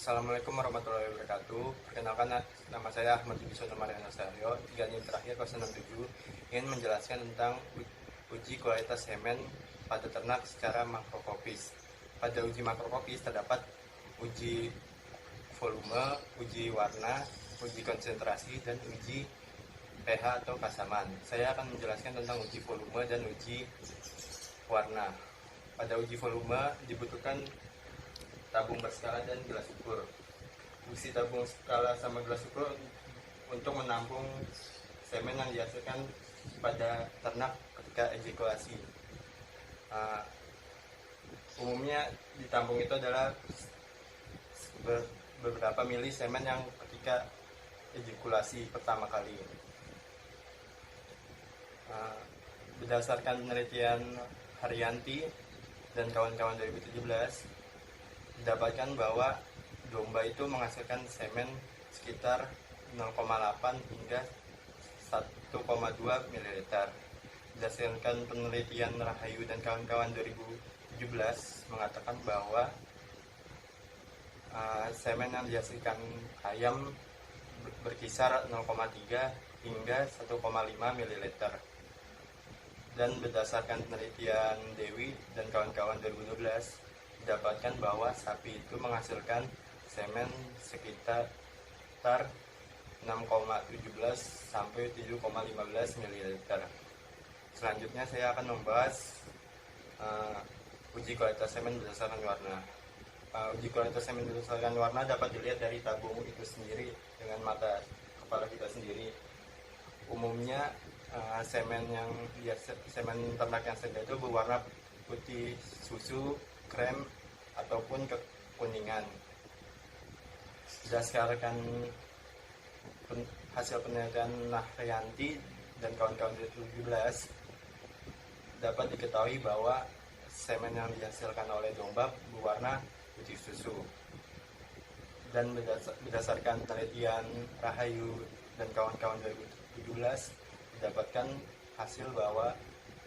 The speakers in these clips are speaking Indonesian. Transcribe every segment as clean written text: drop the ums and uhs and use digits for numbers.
Assalamualaikum warahmatullahi wabarakatuh. Perkenalkan, nama saya Ahmad Yubisono Mariana Saryo, 3 NIM terakhir 067, ingin menjelaskan tentang uji kualitas semen pada ternak secara makroskopis. Pada uji makroskopis terdapat uji volume, uji warna, uji konsentrasi, dan uji pH atau kasaman. Saya akan menjelaskan tentang uji volume dan uji warna. Pada uji volume dibutuhkan tabung berskala dan gelas ukur. Fungsi tabung skala sama gelas ukur untuk menampung semen yang dihasilkan pada ternak ketika ejakulasi. Umumnya di tabung itu adalah beberapa mili semen yang ketika ejakulasi pertama kali. Berdasarkan penelitian Haryanti dan kawan-kawan 2017, didapatkan bahwa domba itu menghasilkan semen sekitar 0,8 hingga 1,2 ml. Berdasarkan penelitian Rahayu dan kawan-kawan 2017 mengatakan bahwa semen yang dihasilkan ayam berkisar 0,3 hingga 1,5 ml. Dan berdasarkan penelitian Dewi dan kawan-kawan 2012 didapatkan bahwa sapi itu menghasilkan semen sekitar 6,17 sampai 7,15 ml. Selanjutnya saya akan membahas uji kualitas semen berdasarkan warna. Uji kualitas semen berdasarkan warna dapat dilihat dari tabung itu sendiri dengan mata kepala kita sendiri. Umumnya semen semen ternak yang segar itu berwarna putih susu, krem, ataupun kekuningan. Berdasarkan hasil penelitian Haryanti dan kawan-kawan 2017 dapat diketahui bahwa semen yang dihasilkan oleh domba berwarna putih susu. Dan berdasarkan penelitian Rahayu dan kawan-kawan 2017 didapatkan hasil bahwa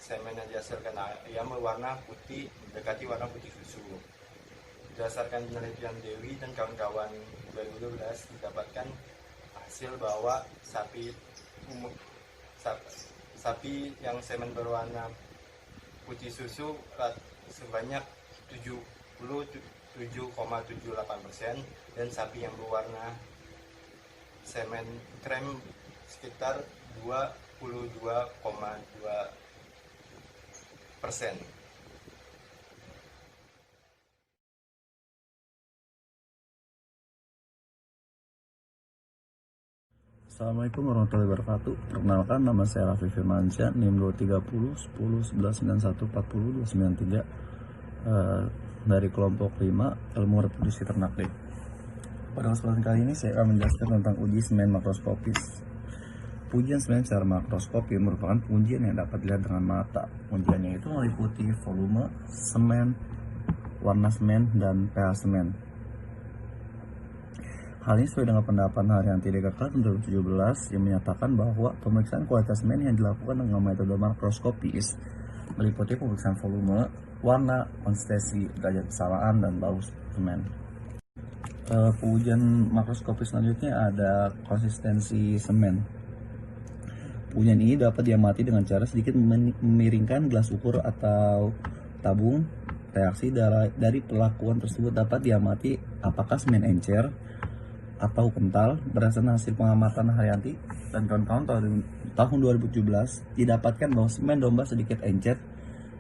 semen yang dihasilkan ayam berwarna putih mendekati warna putih susu. Berdasarkan penelitian Dewi dan kawan-kawan 2012 didapatkan hasil bahwa sapi yang semen berwarna putih susu sebanyak 77,78% dan sapi yang berwarna semen krem sekitar 22,2%. Assalamualaikum warahmatullahi wabarakatuh. Perkenalkan, nama saya Raffi Firmansyah, NIM 230 10 11 91 40 293 dari kelompok 5 ilmu reproduksi ternak D. Pada kesempatan kali ini saya akan menjelaskan tentang uji semen makroskopis. Ujian semen secara makroskopi merupakan ujian yang dapat dilihat dengan mata. Ujiannya itu meliputi volume semen, warna semen, dan pH semen. Hal ini sesuai dengan pendapat Haryanti DKK tahun 2017 yang menyatakan bahwa pemeriksaan kualitas semen yang dilakukan dengan metode makroskopis meliputi pemeriksaan volume, warna, konsistensi, derajat kesamaan, dan bau semen. Pengujian makroskopis selanjutnya ada konsistensi semen. Pengujian ini dapat diamati dengan cara sedikit memiringkan gelas ukur atau tabung. Reaksi dari perlakuan tersebut dapat diamati apakah semen encer atau kental. Berdasarkan hasil pengamatan Haryanti dan kawan-kawan tahun 2017 didapatkan bahwa semen domba sedikit encer,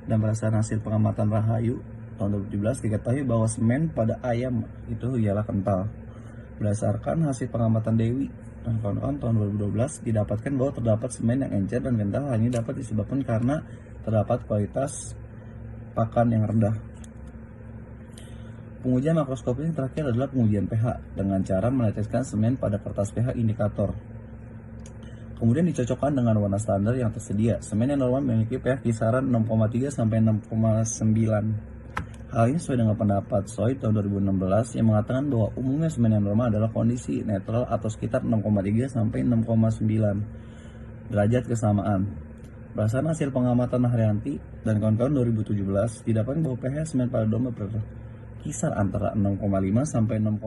dan berdasarkan hasil pengamatan Rahayu tahun 2017 diketahui bahwa semen pada ayam itu ialah kental. Berdasarkan hasil pengamatan Dewi dan kawan-kawan tahun 2012 didapatkan bahwa terdapat semen yang encer dan kental. Hal ini dapat disebabkan karena terdapat kualitas pakan yang rendah. Pengujian makroskopis yang terakhir adalah pengujian pH dengan cara meneteskan semen pada kertas pH indikator. Kemudian dicocokkan dengan warna standar yang tersedia. Semen yang normal memiliki pH kisaran 6,3 sampai 6,9. Hal ini sesuai dengan pendapat Soy tahun 2016 yang mengatakan bahwa umumnya semen yang normal adalah kondisi netral atau sekitar 6,3 sampai 6,9 derajat kesamaan. Berdasarkan hasil pengamatan Haryanti dan kawan-kawan 2017 didapatkan bahwa pH semen pada domba kisar antara 6,5 sampai 6,8.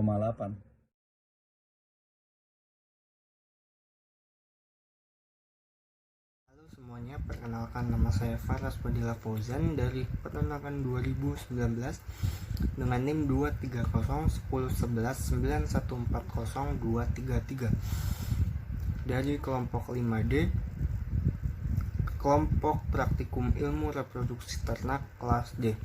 Halo semuanya, perkenalkan nama saya Faras Fadila Fauzan dari peternakan 2019 dengan NIM 23010119140 dari kelompok 5D, kelompok praktikum ilmu reproduksi ternak kelas D.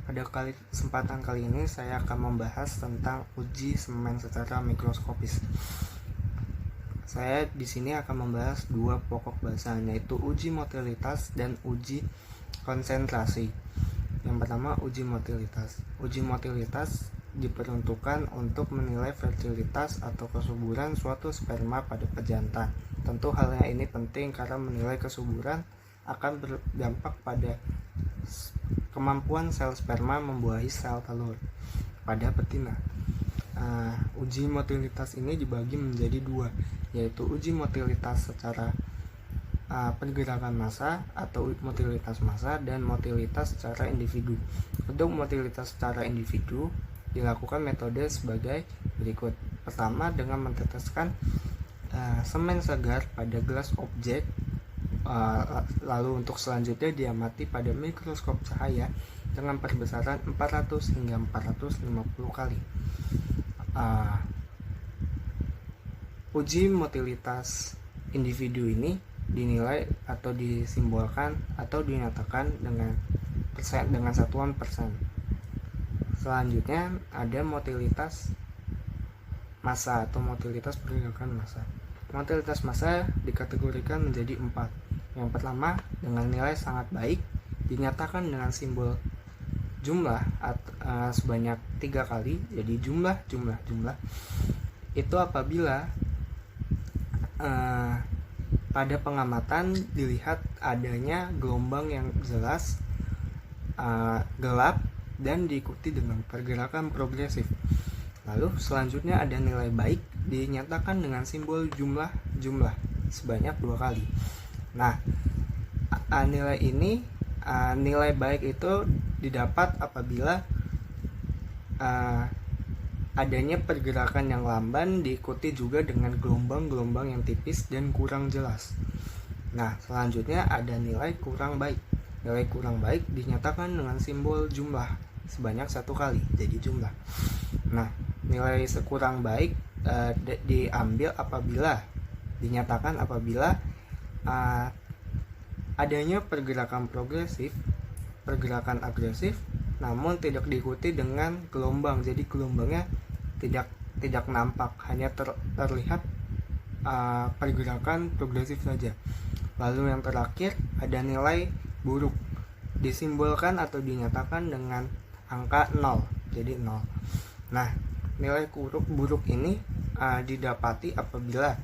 Pada kesempatan kali ini saya akan membahas tentang uji semen secara mikroskopis. Saya di sini akan membahas dua pokok bahasan, yaitu uji motilitas dan uji konsentrasi. Yang pertama, uji motilitas. Uji motilitas diperuntukkan untuk menilai fertilitas atau kesuburan suatu sperma pada pejantan. Tentu halnya ini penting karena menilai kesuburan akan berdampak pada kemampuan sel sperma membuahi sel telur pada betina. Uji motilitas ini dibagi menjadi dua, yaitu uji motilitas secara pergerakan massa atau motilitas massa dan motilitas secara individu. Untuk motilitas secara individu dilakukan metode sebagai berikut. Pertama, dengan meneteskan semen segar pada gelas objek, lalu untuk selanjutnya diamati pada mikroskop cahaya dengan perbesaran 400 hingga 450 kali. Uji motilitas individu ini dinilai atau disimbolkan atau dinyatakan dengan satuan persen. Selanjutnya ada motilitas massa atau motilitas pergerakan massa. Motilitas massa dikategorikan menjadi 4. Yang pertama, dengan nilai sangat baik, dinyatakan dengan simbol jumlah sebanyak 3 kali, jadi jumlah. Itu apabila pada pengamatan dilihat adanya gelombang yang jelas, gelap, dan diikuti dengan pergerakan progresif. Lalu selanjutnya ada nilai baik, dinyatakan dengan simbol jumlah sebanyak 2 kali. Nah, nilai baik itu didapat apabila adanya pergerakan yang lamban diikuti juga dengan gelombang-gelombang yang tipis dan kurang jelas. Nah, selanjutnya ada nilai kurang baik. Nilai kurang baik dinyatakan dengan simbol jumlah sebanyak 1 kali, jadi jumlah. Nah, nilai sekurang baik diambil dinyatakan apabila adanya pergerakan progresif, pergerakan agresif, namun tidak diikuti dengan gelombang. Jadi gelombangnya tidak nampak, hanya terlihat pergerakan progresif saja. Lalu yang terakhir ada nilai buruk, disimbolkan atau dinyatakan dengan angka 0, jadi 0. Nah, nilai buruk ini didapati apabila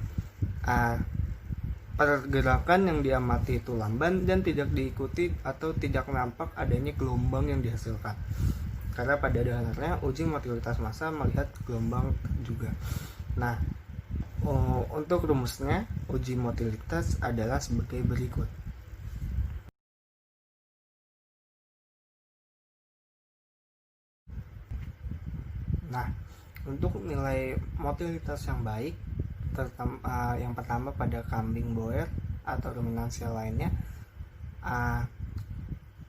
pergerakan yang diamati itu lamban dan tidak diikuti atau tidak nampak adanya gelombang yang dihasilkan. Karena pada dasarnya uji motilitas massa melihat gelombang juga. Nah, untuk rumusnya uji motilitas adalah sebagai berikut. Nah, untuk nilai motilitas yang baik, yang pertama pada kambing Boer atau dominansial lainnya,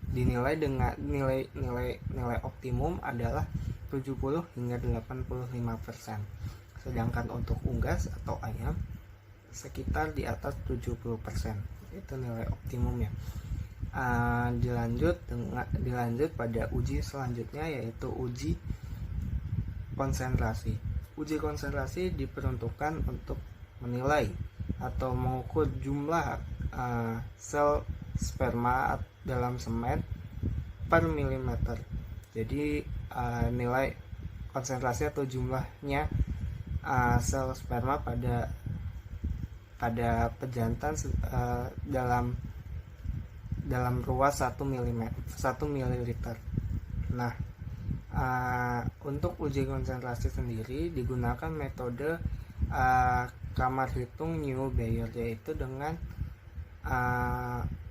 dinilai dengan nilai optimum adalah 70 hingga 85%. Sedangkan untuk unggas atau ayam sekitar di atas 70%. Itu nilai optimumnya. Dilanjut pada uji selanjutnya, yaitu uji konsentrasi. Uji konsentrasi diperuntukkan untuk menilai atau mengukur jumlah sel sperma dalam semen per milimeter. Jadi nilai konsentrasi atau jumlahnya sel sperma pada pejantan dalam ruas 1 ml. Nah, untuk uji konsentrasi sendiri digunakan metode kamar hitung New-Bayer, yaitu dengan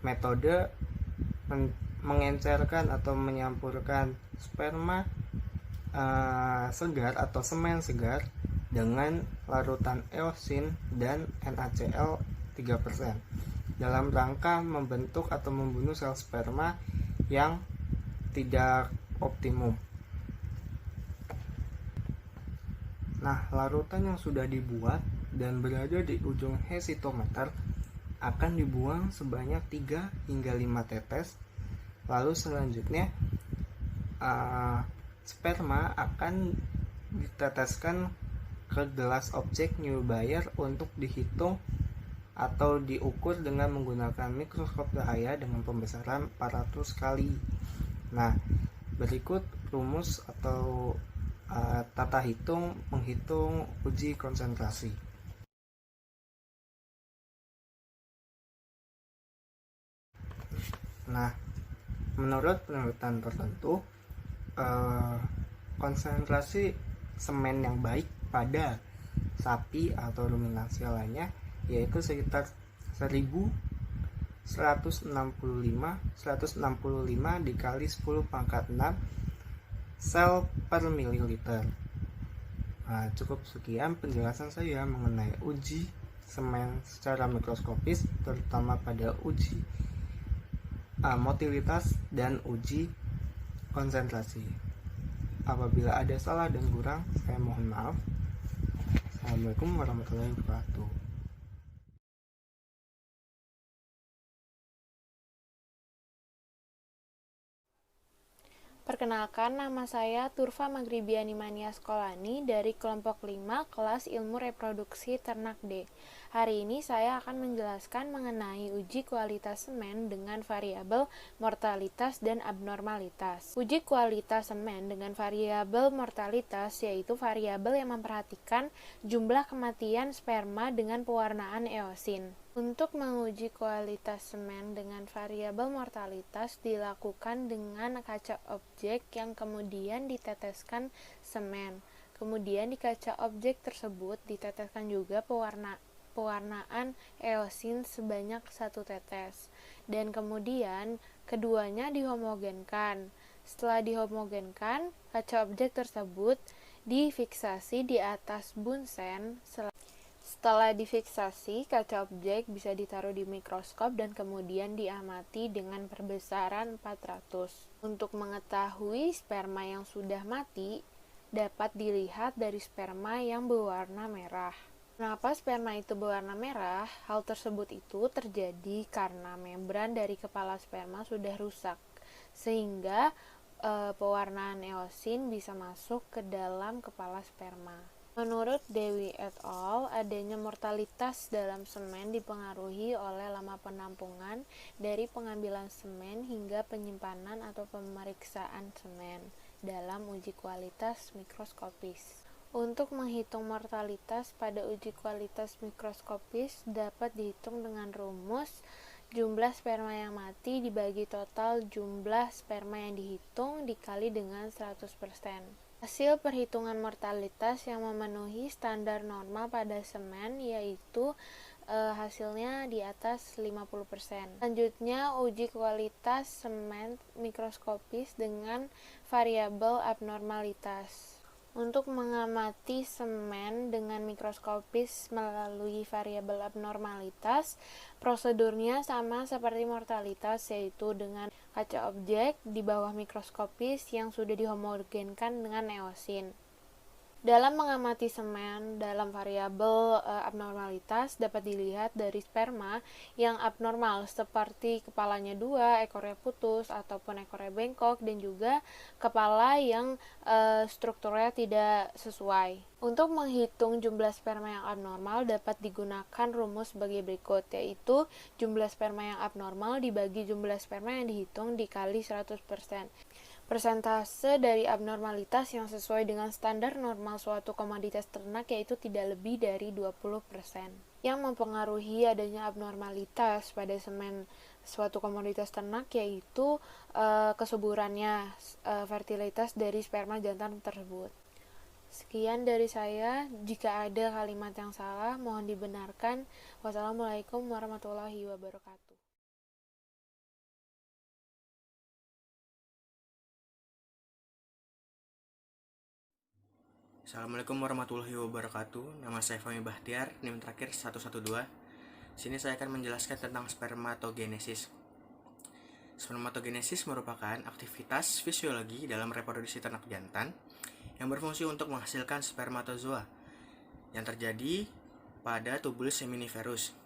metode mengencerkan atau menyampurkan sperma segar atau semen segar dengan larutan eosin dan NaCl 3% dalam rangka membentuk atau membunuh sel sperma yang tidak optimum. Nah, larutan yang sudah dibuat dan berada di ujung hesitometer akan dibuang sebanyak 3 hingga 5 tetes. Lalu selanjutnya sperma akan diteteskan ke gelas objek Newbeyer untuk dihitung atau diukur dengan menggunakan mikroskop cahaya dengan pembesaran 400 kali. Nah, berikut rumus atau tata hitung menghitung uji konsentrasi. Nah, menurut penelitian tertentu, konsentrasi semen yang baik pada sapi atau ruminansia lainnya yaitu sekitar 1165 dikali 10 pangkat 6 sel per mililiter. Nah, cukup sekian penjelasan saya mengenai uji semen secara mikroskopis, terutama pada uji motilitas dan uji konsentrasi. Apabila ada salah dan kurang, saya mohon maaf. Assalamualaikum warahmatullahi wabarakatuh. Perkenalkan, nama saya Turfa Maghribiani Mania Sekolani dari kelompok 5 kelas ilmu reproduksi ternak D. Hari ini saya akan menjelaskan mengenai uji kualitas semen dengan variabel mortalitas dan abnormalitas. Uji kualitas semen dengan variabel mortalitas yaitu variabel yang memperhatikan jumlah kematian sperma dengan pewarnaan eosin. Untuk menguji kualitas semen dengan variabel mortalitas dilakukan dengan kaca objek yang kemudian diteteskan semen. Kemudian di kaca objek tersebut diteteskan juga pewarnaan eosin sebanyak 1 tetes. Dan kemudian keduanya dihomogenkan. Setelah dihomogenkan, kaca objek tersebut difiksasi di atas bunsen. Setelah difiksasi, kaca objek bisa ditaruh di mikroskop dan kemudian diamati dengan perbesaran 400. Untuk mengetahui sperma yang sudah mati, dapat dilihat dari sperma yang berwarna merah. Kenapa sperma itu berwarna merah? Hal tersebut itu terjadi karena membran dari kepala sperma sudah rusak, sehingga pewarnaan eosin bisa masuk ke dalam kepala sperma. Menurut Dewi et al., adanya mortalitas dalam semen dipengaruhi oleh lama penampungan dari pengambilan semen hingga penyimpanan atau pemeriksaan semen dalam uji kualitas mikroskopis. Untuk menghitung mortalitas pada uji kualitas mikroskopis dapat dihitung dengan rumus jumlah sperma yang mati dibagi total jumlah sperma yang dihitung dikali dengan 100%. Hasil perhitungan mortalitas yang memenuhi standar normal pada semen yaitu hasilnya di atas 50%. Selanjutnya, uji kualitas semen mikroskopis dengan variabel abnormalitas. Untuk mengamati semen dengan mikroskopis melalui variabel abnormalitas, prosedurnya sama seperti mortalitas, yaitu dengan kaca objek di bawah mikroskopis yang sudah dihomogenkan dengan eosin. Dalam mengamati semen dalam variabel abnormalitas dapat dilihat dari sperma yang abnormal seperti kepalanya 2, ekornya putus ataupun ekornya bengkok, dan juga kepala yang strukturnya tidak sesuai. Untuk menghitung jumlah sperma yang abnormal dapat digunakan rumus sebagai berikut, yaitu jumlah sperma yang abnormal dibagi jumlah sperma yang dihitung dikali 100%. Persentase dari abnormalitas yang sesuai dengan standar normal suatu komoditas ternak yaitu tidak lebih dari 20%. Yang mempengaruhi adanya abnormalitas pada semen suatu komoditas ternak yaitu kesuburannya, fertilitas dari sperma jantan tersebut. Sekian dari saya. Jika ada kalimat yang salah, mohon dibenarkan. Wassalamualaikum warahmatullahi wabarakatuh. Assalamualaikum warahmatullahi wabarakatuh. Nama saya Fahmi Bahtiar, NIM terakhir 112. Sini saya akan menjelaskan tentang spermatogenesis. Spermatogenesis merupakan aktivitas fisiologi dalam reproduksi ternak jantan yang berfungsi untuk menghasilkan spermatozoa yang terjadi pada tubulus seminiferus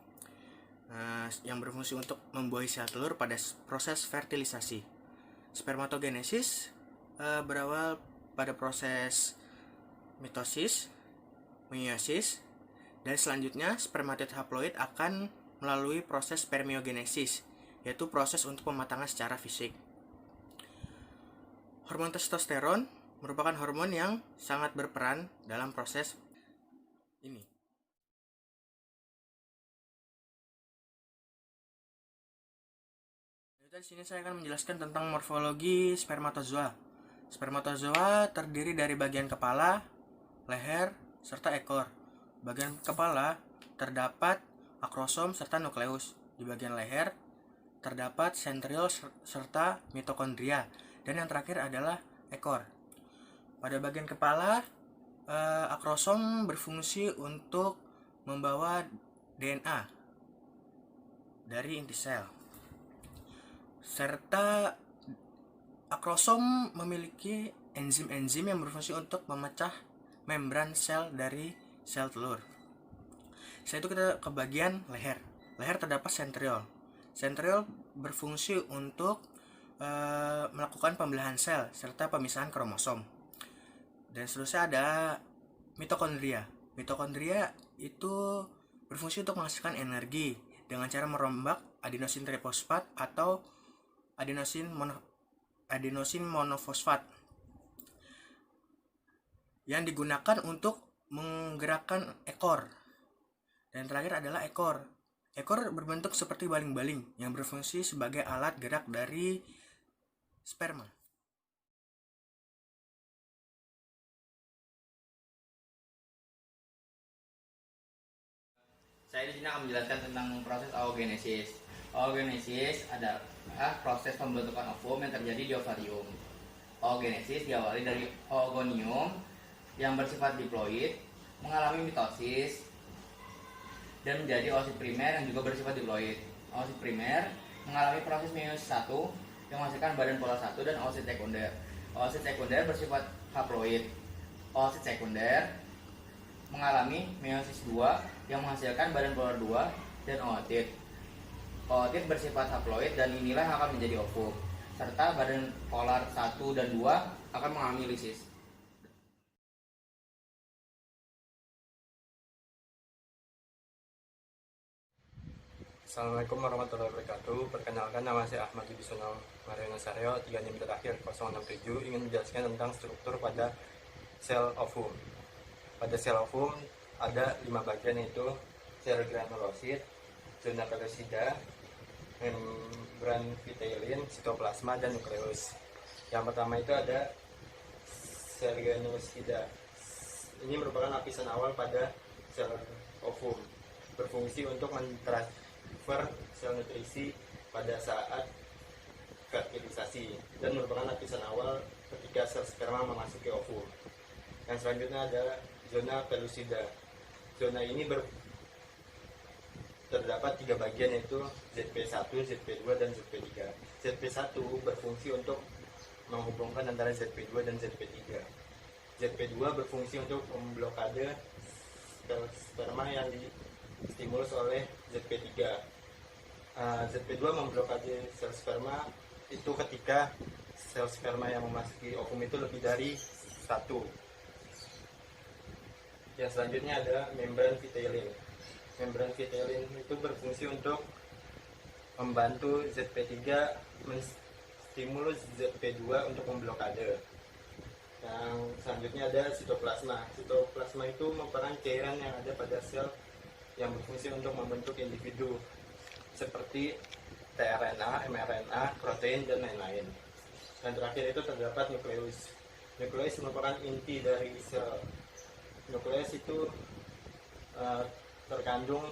yang berfungsi untuk membuahi sel telur pada proses fertilisasi. Spermatogenesis berawal pada proses mitosis, meiosis, dan selanjutnya spermatid haploid akan melalui proses spermiogenesis, yaitu proses untuk pematangan secara fisik. Hormon testosteron merupakan hormon yang sangat berperan dalam proses ini. Di sini saya akan menjelaskan tentang morfologi spermatozoa. Spermatozoa terdiri dari bagian kepala, leher, serta ekor. Bagian kepala terdapat akrosom serta nukleus. Di bagian leher terdapat sentriol serta mitokondria. Dan yang terakhir adalah ekor. Pada bagian kepala, akrosom berfungsi untuk membawa DNA dari inti sel. Serta akrosom memiliki enzim-enzim yang berfungsi untuk memecah membran sel dari sel telur. Setelah itu kita ke bagian leher. Leher terdapat sentriol. Sentriol berfungsi untuk melakukan pembelahan sel serta pemisahan kromosom. Dan seterusnya ada mitokondria. Mitokondria itu berfungsi untuk menghasilkan energi dengan cara merombak adenosin trifosfat atau adenosin monofosfat yang digunakan untuk menggerakkan ekor. Dan terakhir adalah ekor. Ekor berbentuk seperti baling-baling yang berfungsi sebagai alat gerak dari sperma. Saya di sini akan menjelaskan tentang proses oogenesis. Oogenesis adalah proses pembentukan ovum yang terjadi di ovarium. Oogenesis diawali dari oogonium yang bersifat diploid, mengalami mitosis, dan menjadi oosit primer yang juga bersifat diploid. Oosit primer mengalami proses meiosis 1 yang menghasilkan badan polar 1 dan oosit sekunder. Oosit sekunder bersifat haploid. Oosit sekunder mengalami meiosis 2 yang menghasilkan badan polar 2 dan ootit. Ootit bersifat haploid dan inilah yang akan menjadi ovum. Serta badan polar 1 dan 2 akan mengalami lisis. Assalamualaikum warahmatullahi wabarakatuh. Perkenalkan, nama saya Ahmad Wibisono Mariano Saryo, 3 NIM terakhir 067, ingin menjelaskan tentang struktur pada sel ovum. Pada sel ovum ada 5 bagian, yaitu sel granulosit, zona pellucida, membran vitelin, sitoplasma, dan nukleus. Yang pertama itu ada sel granulosit. Ini merupakan lapisan awal pada sel ovum, berfungsi untuk mentransfer sel nutrisi pada saat fertilisasi dan merupakan lapisan awal ketika sel sperma memasuki ovum. Yang selanjutnya ada zona pellucida. Zona ini terdapat 3 bagian, yaitu ZP1, ZP2, dan ZP3. ZP1 berfungsi untuk menghubungkan antara ZP2 dan ZP3. ZP2 berfungsi untuk memblokade sel sperma yang distimulus oleh ZP3. ZP2 memblokade sel sperma itu ketika sel sperma yang memasuki ovum itu lebih dari 1. Yang selanjutnya ada membran vitelin. Membran vitelin itu berfungsi untuk membantu ZP3 menstimulus ZP2 untuk memblokade. Yang selanjutnya ada sitoplasma. Sitoplasma itu merupakan cairan yang ada pada sel yang berfungsi untuk membentuk individu seperti tRNA, mRNA, protein, dan lain-lain. Dan terakhir itu terdapat nukleus. Nukleus merupakan inti dari sel. Nukleus itu terkandung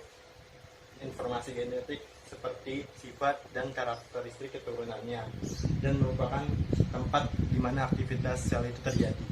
informasi genetik seperti sifat dan karakteristik keturunannya, dan merupakan tempat di mana aktivitas sel itu terjadi.